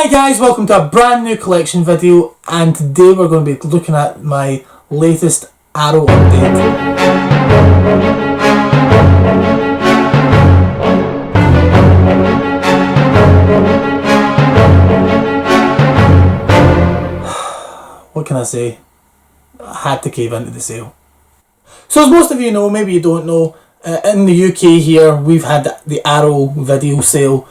Hi guys, welcome to a brand new collection video, and today we're going to be looking at my latest Arrow update. What can I say? I had to cave into the sale. So as most of you know, maybe you don't know, in the UK here we've had the Arrow video sale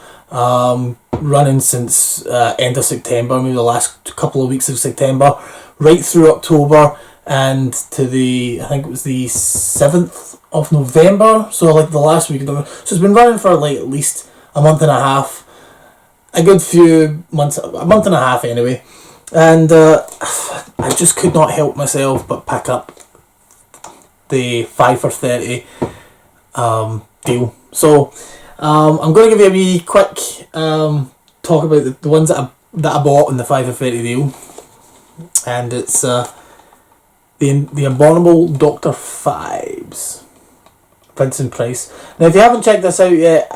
running since end of September, maybe the last couple of weeks of September, right through October, and to I think it was the 7th of November, so like the last week of November. So it's been running for like at least a month and a half, a good few months, a month and a half anyway, and I just could not help myself but pick up the 5 for 30 deal. So I'm going to give you a wee quick talk about the ones that I bought in the 5 for 30 deal, and it's the Abominable Dr. Phibes, Vincent Price. Now if you haven't checked this out yet,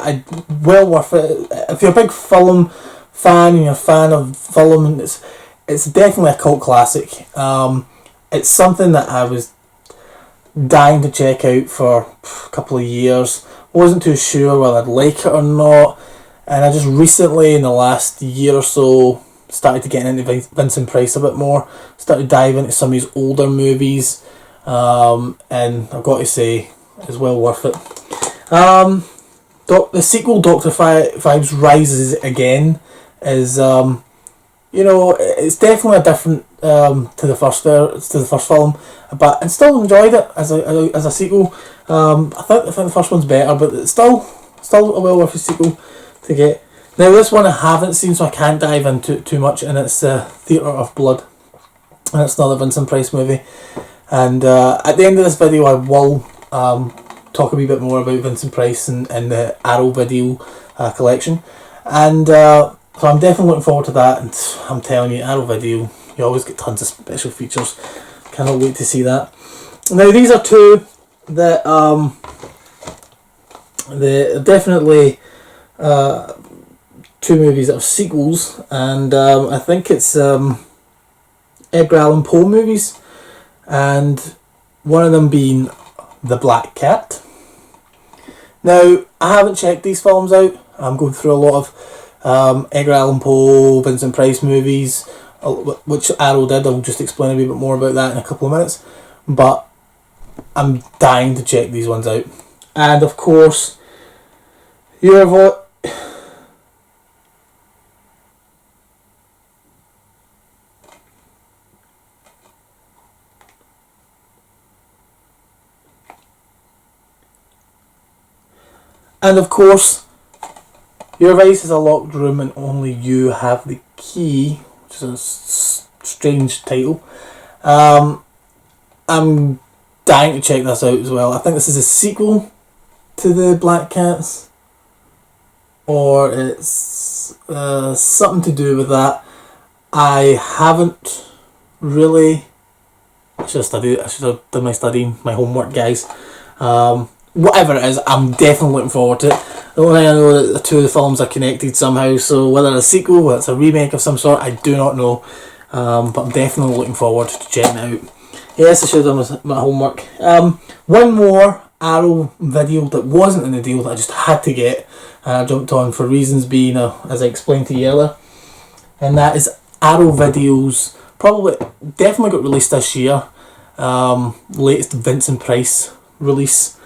well worth it. If you're a big film fan and you're a fan of film, it's definitely a cult classic. It's something that I was dying to check out for a couple of years. Wasn't too sure whether I'd like it or not, and I just recently, in the last year or so, started to get into Vincent Price a bit more. Started diving into some of his older movies, and I've got to say, it's well worth it. The sequel, Dr. Phibes Rises Again, is it's definitely a different to the first film, but I still enjoyed it as a sequel. I think the first one's better, but it's still a well worth a sequel to get. Now this one I haven't seen, so I can't dive into too much, and it's Theatre of Blood, and it's another Vincent Price movie. And at the end of this video, I will talk a wee bit more about Vincent Price and the Arrow video collection, and so I'm definitely looking forward to that. And I'm telling you, Arrow video, you always get tons of special features. Cannot wait to see that. Now these are two that they're definitely two movies that are sequels, and I think it's Edgar Allan Poe movies, and one of them being The Black Cat. Now I haven't checked these films out. I'm going through a lot of Edgar Allan Poe, Vincent Price movies, which Arrow did. I'll just explain a wee bit more about that in a couple of minutes, but I'm dying to check these ones out. And of course, your vote. And of course, your vice is a locked room and only you have the key, which is a strange title. I'm dying to check this out as well. I think this is a sequel to the Black Cats, or it's something to do with that. I haven't really. I should have done my studying, my homework, guys. Whatever it is, I'm definitely looking forward to it. The only thing I know that the two of the films are connected somehow, so whether it's a sequel, whether it's a remake of some sort, I do not know. But I'm definitely looking forward to checking it out. Yes, I should have done my homework. One more Arrow video that wasn't in the deal that I just had to get, and I jumped on for reasons being, as I explained to you earlier, and that is Arrow videos. Definitely got released this year. Latest Vincent Price release,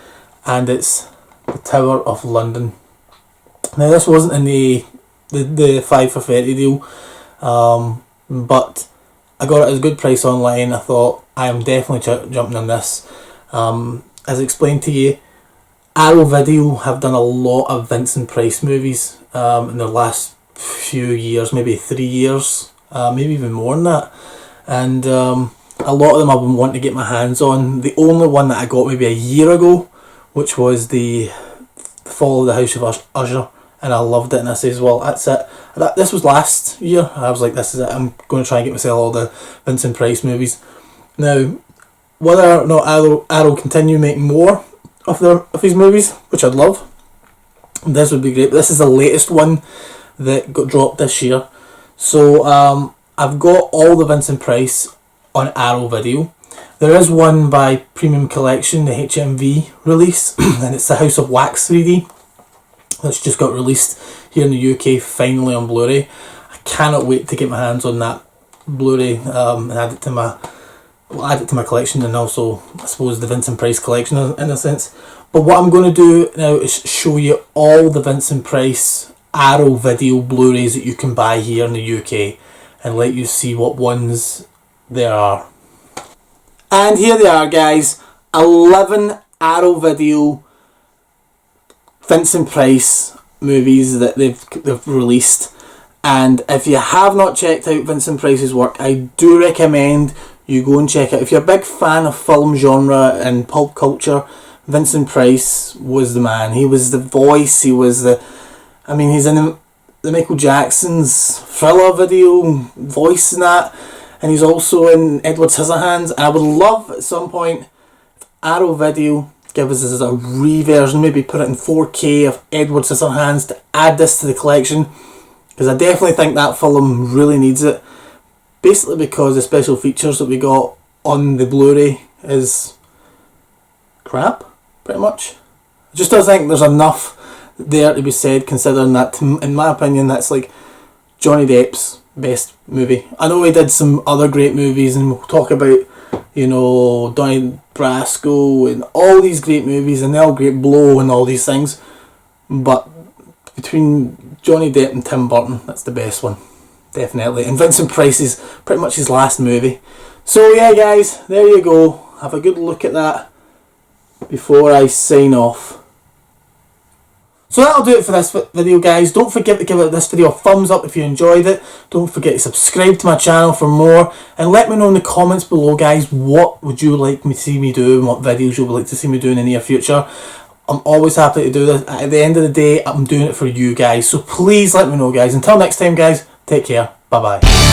and it's The Tower of London. Now this wasn't in the 5 for 30 deal, but I got it at a good price online. I thought, I am definitely jumping on this. As explained to you, Arrow Video have done a lot of Vincent Price movies in the last few years, maybe 3 years, maybe even more than that. And a lot of them I've been wanting to get my hands on. The only one that I got maybe a year ago, which was the Fall of the House of Usher, and I loved it, and I says, well, that's it. This was last year. I was like, this is it. I'm going to try and get myself all the Vincent Price movies. Now, whether or not Arrow continue making more of his movies, which I'd love, this would be great. But this is the latest one that got dropped this year. So I've got all the Vincent Price on Arrow Video. There is one by Premium Collection, the HMV release, and it's the House of Wax 3D. That's just got released here in the UK finally on Blu-ray. I cannot wait to get my hands on that Blu-ray and add it to my collection, and also I suppose the Vincent Price collection in a sense. But what I'm going to do now is show you all the Vincent Price Arrow Video Blu-rays that you can buy here in the UK and let you see what ones there are. And here they are, guys, 11 Arrow Video Vincent Price movies that they've released. And if you have not checked out Vincent Price's work, I do recommend you go and check it. If you're a big fan of film genre and pulp culture, Vincent Price was the man. He was the voice. He was the... I mean, he's in the Michael Jackson's Thriller video, voice in that. And he's also in Edward Scissorhands. And I would love at some point Arrow Video give us a reversion, maybe put it in 4K of Edward Scissorhands to add this to the collection, because I definitely think that film really needs it, basically because the special features that we got on the Blu-ray is crap, pretty much. I just don't think there's enough there to be said, considering that, in my opinion, that's like Johnny Depp's best movie. I know he did some other great movies, and we'll talk about, you know, Donnie Brasco and all these great movies and El Great Blow and all these things, but between Johnny Depp and Tim Burton, that's the best one, definitely. And Vincent Price is pretty much his last movie. So yeah, guys, there you go. Have a good look at that before I sign off. So that'll do it for this video, guys. Don't forget to give this video a thumbs up if you enjoyed it. Don't forget to subscribe to my channel for more, and let me know in the comments below, guys, what would you like me to see me do and what videos you would like to see me do in the near future. I'm always happy to do this. At the end of the day, I'm doing it for you guys, so please let me know, guys. Until next time, guys, take care. Bye bye.